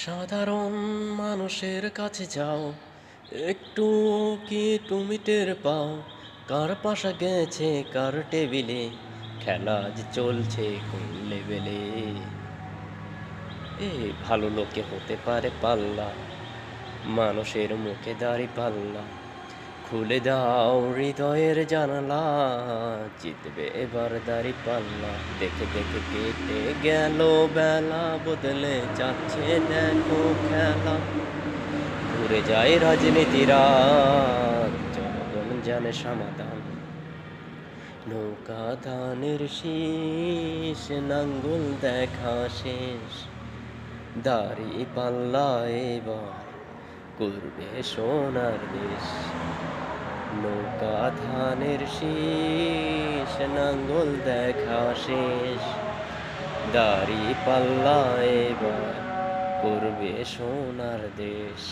সাধারণ মানুষের কাছে যাও, একটু কি তুমি টের পাও? কার পাশা গেছে কার টেবিলে, খেলা যে চলছে কোন লেভেলে। এ ভালো লোকে হতে পারে পাল্লা, মানুষের মুখে দাড়ি পাল্লা। খুলে দাও হৃদয়ের জানালা, জিতবে এবার দাড়ি পাল্লা। দেখে দেখে কেটে গেল বেলা, বদলে যাচ্ছে দেখো খেলা। ঘুরে যায় রাজনীতিরা, জনগণ জানে সমাধান। নৌকা ধানের শীষ, নাঙ্গল দেখা শেষ, দাড়ি পাল্লা এবার করবে সোনার দেশ। নৌকা ধানের শীষ, নাঙ্গল দেখা শেষ, দাড়ি পাল্লা এবার করবে সোনার দেশ।